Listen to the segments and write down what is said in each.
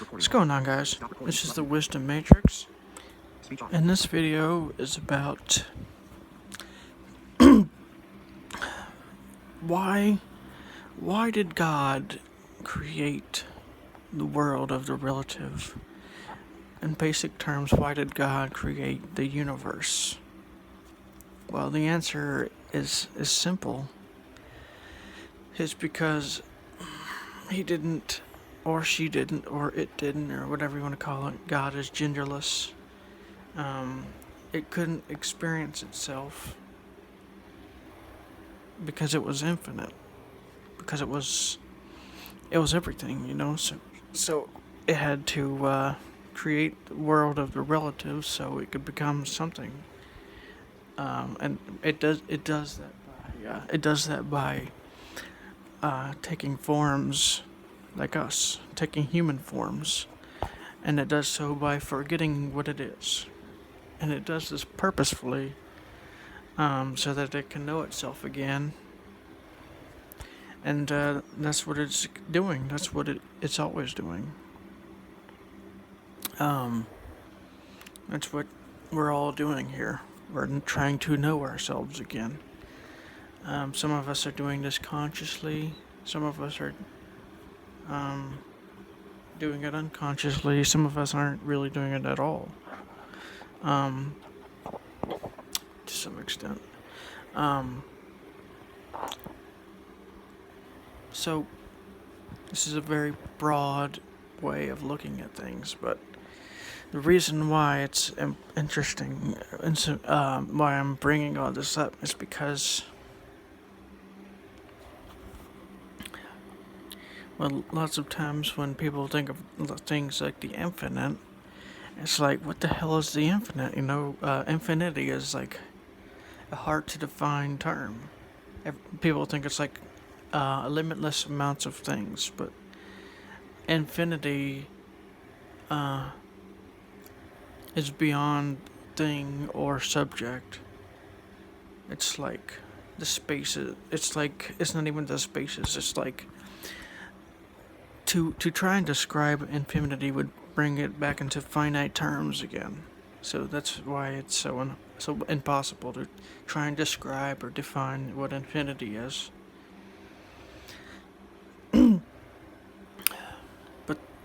What's going on, guys? This is the Wisdom Matrix, and this video is about why did God create the world of the relative? In basic terms, why did God create the universe? Well, the answer is simple. It's because he didn't, or she didn't, or it didn't, or whatever you want to call it. God is genderless. It couldn't experience itself because it was infinite, because it was everything, So it had to create the world of the relatives so it could become something. And it does that by taking forms like us, taking human forms, and it does so by forgetting what it is, and it does this purposefully, so that it can know itself again. And that's what it's doing. That's what it's always doing. That's what we're all doing here. We're trying to know ourselves again. Some of us are doing this consciously. Some of us are doing it unconsciously. Some of us aren't really doing it at all. To some extent. So, this is a very broad way of looking at things, but the reason why it's interesting, and why I'm bringing all this up, is because, well, lots of times when people think of things like the infinite, it's like, what the hell is the infinite? Infinity is like a hard to define term. People think it's like limitless amounts of things, but infinity is beyond thing or subject. It's like the spaces. It's not even the spaces. It's like to try and describe infinity would bring it back into finite terms again. So that's why it's so impossible to try and describe or define what infinity is.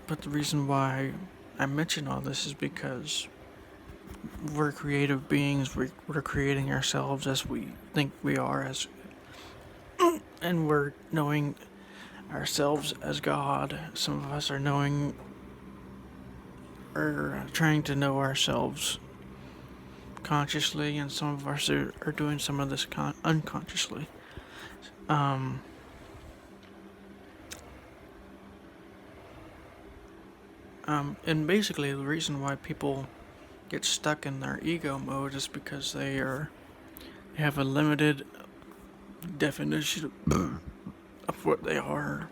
But the reason why I mention all this is because we're creative beings. We're creating ourselves as we think we are, and we're knowing ourselves as God. Some of us are knowing or trying to know ourselves consciously, and some of us are doing some of this unconsciously. And basically, the reason why people get stuck in their ego mode is because they have a limited definition of what they are.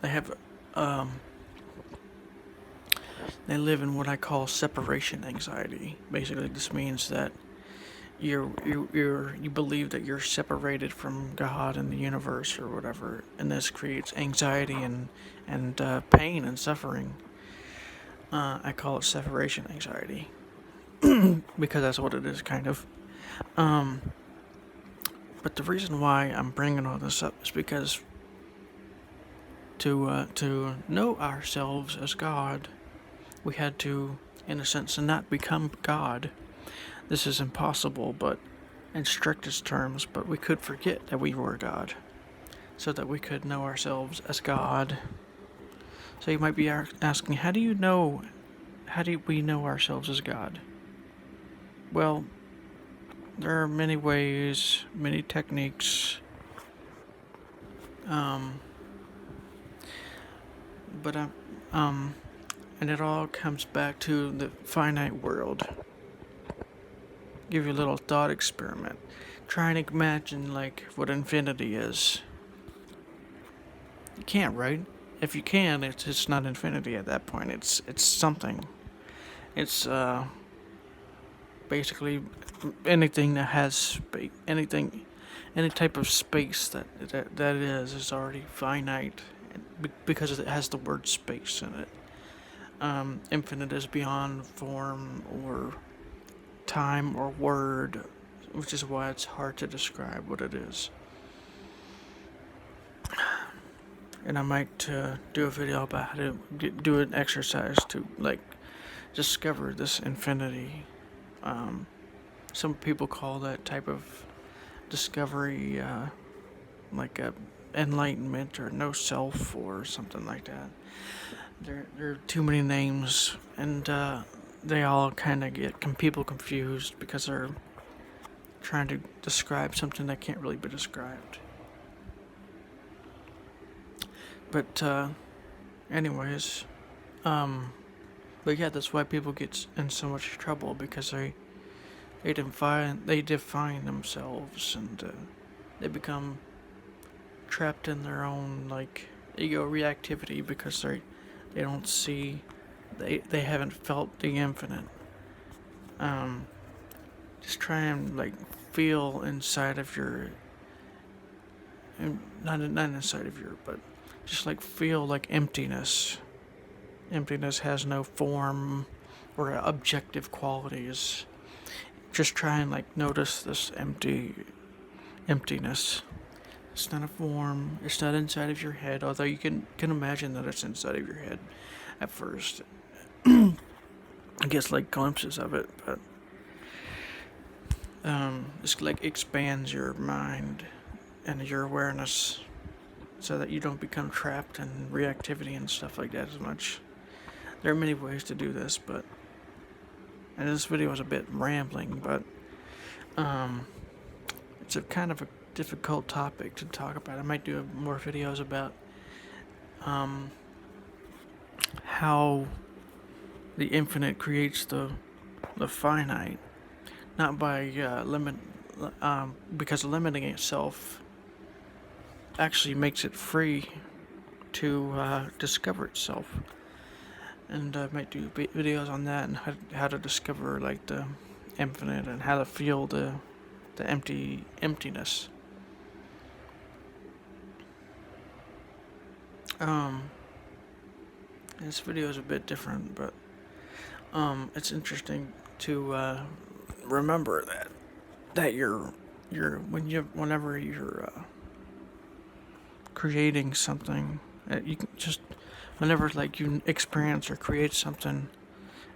They have they live in what I call separation anxiety. Basically, this means that you believe that you're separated from God and the universe or whatever, and this creates anxiety and pain and suffering. I call it separation anxiety because that's what it is, kind of. But the reason why I'm bringing all this up is because to know ourselves as God, we had to, in a sense, not become God. This is impossible, but in strictest terms, but we could forget that we were God, so that we could know ourselves as God. So you might be asking, how do we know ourselves as God? Well, there are many ways, many techniques, and it all comes back to the finite world. Give you a little thought experiment. Try and imagine like what infinity is. You can't, right? If you can, it's not infinity at that point. It's something. It's basically anything that has space. Any type of space that is already finite because it has the word space in it. infinite is beyond form or time or word, which is why it's hard to describe what it is. And I might do a video about how to do an exercise to like discover this infinity. Some people call that type of discovery like a enlightenment or no self or something like that. There are too many names, and they all kind of get people confused because they're trying to describe something that can't really be described. But anyways, but yeah, that's why people get in so much trouble, because they define themselves, and they become trapped in their own like ego reactivity because they don't see, they haven't felt the infinite. Just try and like feel inside of your, not inside of your, but just like feel like emptiness. Emptiness has no form or objective qualities. Just try and like notice this emptiness. It's not a form. It's not inside of your head, although you can imagine that it's inside of your head at first. I guess like glimpses of it, but it's like expands your mind and your awareness so that you don't become trapped in reactivity and stuff like that as much. There are many ways to do this, but and this video is a bit rambling, but it's a kind of a difficult topic to talk about. I might do more videos about how the infinite creates the finite, not by because limiting itself actually makes it free to discover itself. And I might do videos on that and how to discover like the infinite and how to feel the emptiness. This video is a bit different, but it's interesting to remember that whenever you're creating something, you can just whenever like you experience or create something,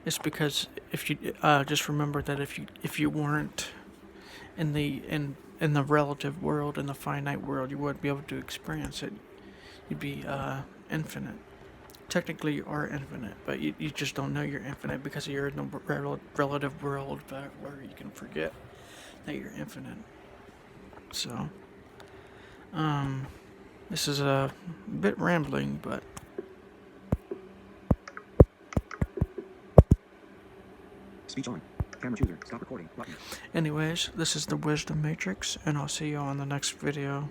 it's because if you just remember that if you weren't in the relative world, in the finite world, you wouldn't be able to experience it. You'd be infinite. Technically, you are infinite, but you just don't know you're infinite because you're in the relative world, but where you can forget that you're infinite. So, this is a bit rambling, but speech on. Camera chooser. Stop recording. Button. Anyways, this is the Wisdom Matrix, and I'll see you on the next video.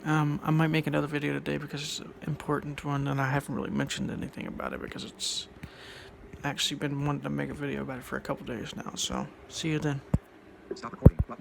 I might make another video today because it's an important one, and I haven't really mentioned anything about it because it's actually been wanting to make a video about it for a couple days now. So, see you then. Stop recording. Button.